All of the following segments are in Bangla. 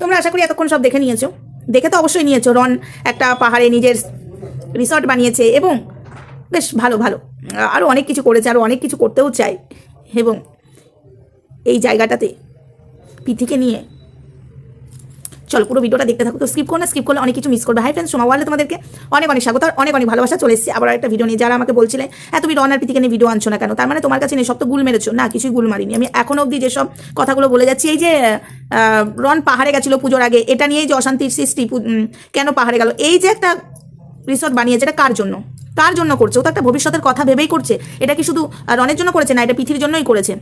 তোমরা আশা করি এতক্ষণ সব দেখে নিয়েছো, দেখে তো অবশ্যই নিয়েছো। রন একটা পাহাড়ে নিজের রিসর্ট বানিয়েছে এবং বেশ ভালো ভালো আরও অনেক কিছু করেছে, আরও অনেক কিছু করতেও চায়। এবং এই জায়গাটাতে পিথিকে নিয়ে চলো পুরো ভিডিওটা দেখতে থাকো, তো স্কিপ করো না, স্কিপ করলে অনেক কিছু মিস করবে। হাই ফ্রেন্ডস, সোমা ওয়ার্ল্ডে তোমাদেরকে অনেক অনেক স্বাগত, অনেক অনেক ভালোবাসা। চলে এসেছি আবার একটা ভিডিও নিয়ে। যারা আমাকে বলছিলে হ্যাঁ তুমি রন আর পিথিকে নিয়ে ভিডিও আনছো না কেন, তার মানে তোমার কাছে নেই, সব তো গুল মেরেছো। না, কিছুই গুল মারিনি আমি এখনো অবধি। যেসব কথাগুলো বলে যাচ্ছি, এই যে রন পাহাড়ে গেছিলো পুজোর আগে, এটা নিয়েই যে অশান্তির সৃষ্টি, কেন পাহাড়ে গেল, এই যে একটা রিসর্ট বানিয়েছে, এটা কার জন্য, কার জন্য করছে? ও তো একটা ভবিষ্যতের কথা ভেবেই করছে। এটা কি শুধু রনের জন্য করেছে? না, এটা পিথির জন্যই করেছে।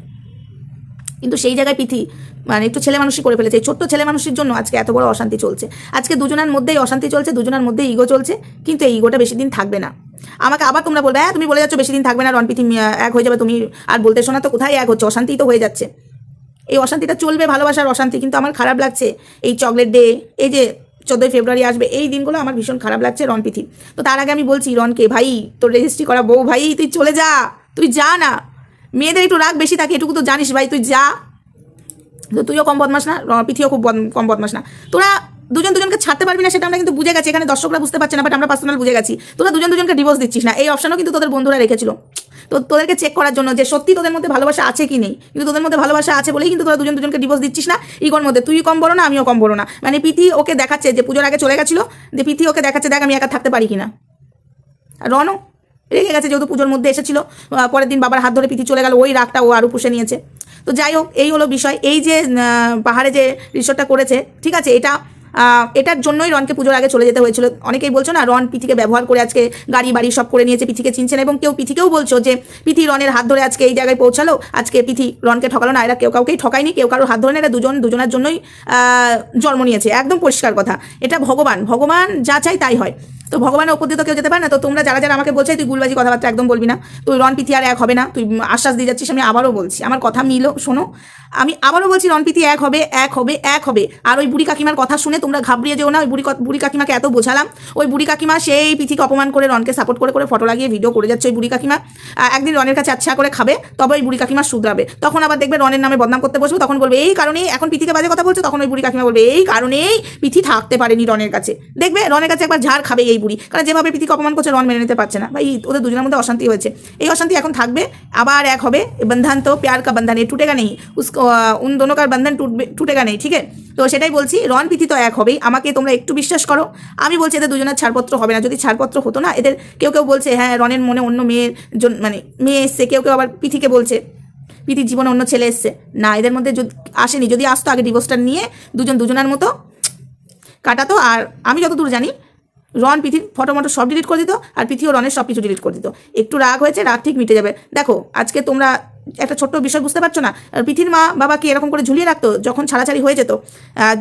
কিন্তু সেই জায়গায় পিথি মানে একটু ছেলে মানুষই করে ফেলেছে। এই ছোট্ট ছেলে মানুষের জন্য আজকে এত বড় অশান্তি চলছে। আজকে দুজনের মধ্যেই অশান্তি চলছে, দুজনের মধ্যেই ইগো চলছে। কিন্তু এই ইগোটা বেশি দিন থাকবে না। আমাকে আবার তোমরা বলবে হ্যাঁ তুমি বলে যাচ্ছ বেশি দিন থাকবে না, রন পিথি এক হয়ে যাবে। তুমি আর বলতে শোনা তো কোথায় এক হচ্ছে, অশান্তি তো হয়ে যাচ্ছে। এই অশান্তিটা চলবে, ভালোবাসার অশান্তি। কিন্তু আমার খারাপ লাগছে এই চকলেট ডে, এই যে 14ই ফেব্রুয়ারি আসবে, এই দিনগুলো আমার ভীষণ খারাপ লাগছে রন পিথি। তো তার আগে আমি বলছি রনকে, ভাই তোর রেজিস্ট্রি করা বউ, ভাই তুই চলে যা, তুই যা না। মেয়েদের একটু রাগ বেশি থাকে, এটুকু তো জানিস ভাই, তুই যা। তো তুইও কম বদমাস না, পিথিও খুব কম বদমাস না। তোরা দুজন দুজনকে ছাড়তে পারবি না, সেটা আমরা কিন্তু বুঝে গেছি। এখানে দর্শকরা বুঝতে পারছে না, বাট আমরা পার্সোনাল বুঝে গেছি। তোরা দুজন দুজনকে ডিভোর্স দিচ্ছিস না, এই অপশনও কিন্তু তোদের বন্ধুরা রেখেছিল। তো তোদেরকে চেক করার জন্য যে সত্যি তোদের মধ্যে ভালোবাসা আছে কি নেই। কিন্তু তোদের মধ্যে ভালোবাসা আছে বলেই কিন্তু তোরা দুজন দুজনকে ডিভোর্স দিচ্ছিস না ইগোর মধ্যে। তুই কম বড় না, আমিও কম বড় না। মানে পিথি ওকে দেখাচ্ছে যে পুজোর আগে চলে গেছিল, যে পিথি ওকে দেখাচ্ছে দেখ আমি একা থাকতে পারি কিনা। রনও রেগে গেছে, যেহেতু পুজোর মধ্যে এসেছিল, পরের দিন বাবার হাত ধরে পিথি চলে গেল, ওই রাগটা ও আরও পুষে নিয়েছে। তো যাই হোক, এই হলো বিষয়। এই যে পাহাড়ে যে রিসর্টটা করেছে, ঠিক আছে, এটার জন্যই রনকে পুজোর আগে চলে যেতে হয়েছিল। অনেকেই বলছো না রন পিথিকে ব্যবহার করে আজকে গাড়ি বাড়ি সব করে নিয়েছে, পিথিকে চিনছে না। এবং কেউ পিথিকেও বলছো যে পিথি রনের হাত ধরে আজকে এই জায়গায় পৌঁছালো, আজকে পিথি রনকে ঠকালো না। এরা কেউ কাউকেই ঠকায়নি, কেউ কারোর হাত ধরে না, এরা দুজনের জন্যই জন্ম নিয়েছে। একদম পরিষ্কার কথা। এটা ভগবান যা চাই তাই হয়। তো ভগবানের ওপর দিয়ে তো কেউ যেতে পারে না। তো তোমরা যারা যারা আমাকে বলছে তুই গুলবাজি কথাবার্তা একদম বলবি না, তুই রন পিথি আর এক হবে না, তুই আশ্বাস দিয়ে যাচ্ছিস। আমি আবারও বলছি, আমার কথা মিলো শোনো, আমি আবারও বলছি রন পিথি এক হবে, এক হবে, এক হবে। আর ওই বুড়ি কাকিমার কথা শুনে তোমরা ঘাবড়িয়ে যেও না। ওই বুড়ি কাকিমাকে এত বোঝালাম, ওই বুড়ি কাকিমা সেই পিথিকে অপমান করে রনকে সাপোর্ট করে করে ফটো লাগিয়ে ভিডিও করে যাচ্ছে। ওই বুড়ি কাকিমা একদিন রনের কাছে আচ্ছা করে খাবে, তবে ওই বুড়ি কাকিমা শুধরাবে। তখন আবার দেখবে রনের নামে বদনাম করতে বসবে, তখন বলবে এই কারণেই এখন পিথিকে বাজে কথা বলছে। তখন ওই বুড়ি কাকিমা বলবে এই কারণেই পিথি থাকতে পারেনি রনের কাছে। দেখবে রনের কাছে একবার ঝাড় খাবে এই বুড়ি, কারণ যেভাবে পিথিকে অপমান করছে রন মেনে নিতে পারছে না। ভাই ওদের দুজনের মধ্যে অশান্তি হয়েছে, এই অশান্তি এখন থাকবে, আবার এক হবে। বন্ধন তো প্যার কা বন্ধন, এ টুটেগা নেই, উন দোনো কার বন্ধন টুটেগা নেই, ঠিক আছে। তো সেটাই বলছি, রন পিথি তো এক হবেই। আমাকে তোমরা একটু বিশ্বাস করো, আমি বলছি এদের দুজনের ছাড়পত্র হবে না। যদি ছাড়পত্র হতো না, এদের কেউ কেউ বলছে হ্যাঁ রনের মনে অন্য মেয়ের মানে মেয়ে এসছে, কেউ কেউ আবার পিথিকে বলছে পিথির জীবনে অন্য ছেলে এসছে। না, এদের মধ্যে আসেনি। যদি আসতো আগে ডিভোর্সটা নিয়ে দুজনের মতো কাটাতো। আর আমি যতদূর জানি রন পিথির ফটো সব ডিলিট করে দিত, আর পিথিও রনের সব কিছু ডিলিট করে দিত। একটু রাগ হয়েছে, রাগ ঠিক মিটে যাবে। দেখো আজকে তোমরা একটা ছোট্ট বিষয় বুঝতে পারছো না, পিথির মা বাবা কি এরকম করে ঝুলিয়ে রাখতো যখন ছাড়াছাড়ি হয়ে যেত?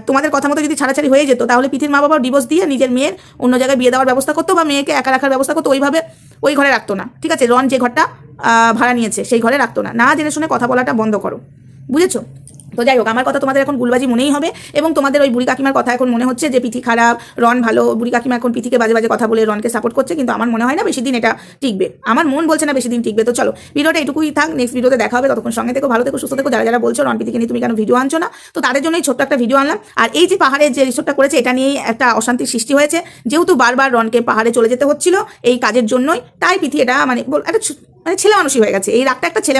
তোমাদের কথা মতো যদি ছাড়াছাড়ি হয়ে যেত, তাহলে পিথির মা বাবাও ডিভোর্স দিয়ে নিজের মেয়ের অন্য জায়গায় বিয়ে দেওয়ার ব্যবস্থা করতো, বা মেয়েকে একা রাখার ব্যবস্থা করতো। ওইভাবে ওই ঘরে রাখতো না, ঠিক আছে। রন যে ঘরটা ভাড়া নিয়েছে সেই ঘরে রাখতো না। না জেনে শুনে কথা বলাটা বন্ধ করো, বুঝেছো? তো যাই হোক, আমার কথা তোমাদের এখন গুলবাজি মনেই হবে। এবং তোমাদের ওই বুড়ি কাকিমার কথা এখন মনে হচ্ছে যে পিথি খারাপ, রন ভালো। বুড়ি কাকিমা এখন পিথিকে বাজে বাজে কথা বলে রনকে সাপোর্ট করছে, কিন্তু আমার মনে হয় না বেশি দিন এটা টিকবে। আমার মন বলছে না বেশি দিন টিকবে। তো চলো ভিডিওটা এটুকুই থাক, নেক্সট ভিডিওতে দেখা হবে। ততক্ষণ সঙ্গে থেকো, ভালো থেকো, সুস্থ থেকো। যারা যারা বলছো রন পিথিকে নিয়ে তুমি কেন ভিডিও আনছো না, তো তাদের জন্যই ছোট্ট একটা ভিডিও আনলাম। আর এই যে পাহাড়ে যে রিসোর্টটা করেছে, এটা নিয়েই একটা অশান্তির সৃষ্টি হয়েছে। যেহেতু বারবার রনকে পাহাড়ে চলে যেতে হচ্ছিল এই কাজের জন্যই, তাই পিথি এটা একটা মানে ছেলে মানুষই হয়ে গেছে। এই রাগটা একটা ছেলে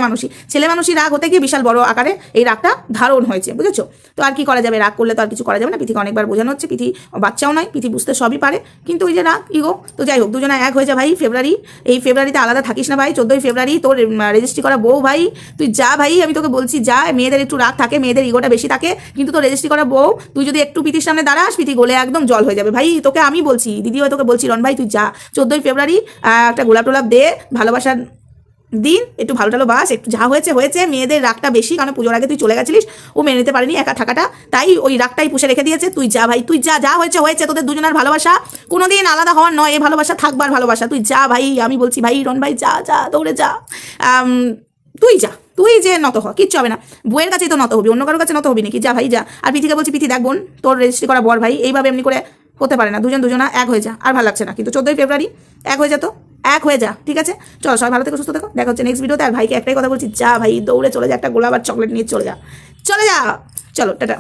মানুষই রাগ হতে গিয়ে বিশাল বড় আকারে এই রাগটা ধারণ হয়েছে, বুঝেছো? তো আর কি করা যাবে, রাগ করলে তো আর কিছু করা যাবে না। পিথিকে অনেকবার বোঝানো হচ্ছে, পিথি বাচ্চাও নয়, পিথি বুঝতে সবই পারে, কিন্তু ওই যে রাগ ইগো। তো যাই হোক, দুজনে এক হয়ে যা ভাই। এই ফেব্রুয়ারিতে আলাদা থাকিস না ভাই। 14ই ফেব্রুয়ারি তোর রেজিস্ট্রি করা বউ ভাই, তুই যা ভাই, আমি তোকে বলছি যা। মেয়েদের একটু রাগ থাকে, মেয়েদের ইগোটা বেশি থাকে, কিন্তু তোর রেজিস্ট্রি করা বউ, তুই যদি একটু পিথির সামনে দাঁড়াস, পিথি গোলে একদম জল হয়ে যাবে ভাই। তোকে আমি বলছি, দিদি হয় তোকে বলছি, রন ভাই তুই যা। 14ই ফেব্রুয়ারি একটা গোলাপ টোলাপ দে, ভালোবাসার দিন, একটু ভালো টালো বাস। একটু যা হয়েছে হয়েছে, মেয়েদের রাগটা বেশি, কারণ পুজোর আগে তুই চলে গেছিলিস, ও মেনে নিতে পারেনি একা থাকাটা, তাই ওই রাগটাই পুষে রেখে দিয়েছে। তুই যা ভাই, তুই যা, যা হয়েছে হয়েছে। তোদের দুজনের ভালোবাসা কোনোদিন আলাদা হওয়ার নয়, এই ভালোবাসা থাকবার ভালোবাসা। তুই যা ভাই, আমি বলছি ভাই, রন ভাই যা, যা দৌড়ে যা। তুই যা, তুই যে নত হ, কিচ্ছু হবে না। বইয়ের কাছেই তো নত হবি, অন্য কারোর কাছে নত হবি নাকি? যা ভাই যা। আর পিথিকে বলছি, পিথি দেখ বোন, তোর রেজিস্ট্রি করা বর ভাই, এইভাবে এমনি করে হতে পারে না। দুজনা এক হয়ে যা। আর ভালো লাগছে না কিন্তু 14ই ফেব্রুয়ারি এক হয়ে যেত, এক হয়ে যা, ঠিক আছে? চলো সবাই ভালো থেকো, সুস্থ থেকো, দেখা হচ্ছে নেক্সট ভিডিওতে। আর ভাইকে একটাই কথা বলছি, যা ভাই দৌড়ে চলে যা, একটা গোলাপ আর চকলেট নিয়ে চলে যা, চলো টাটা।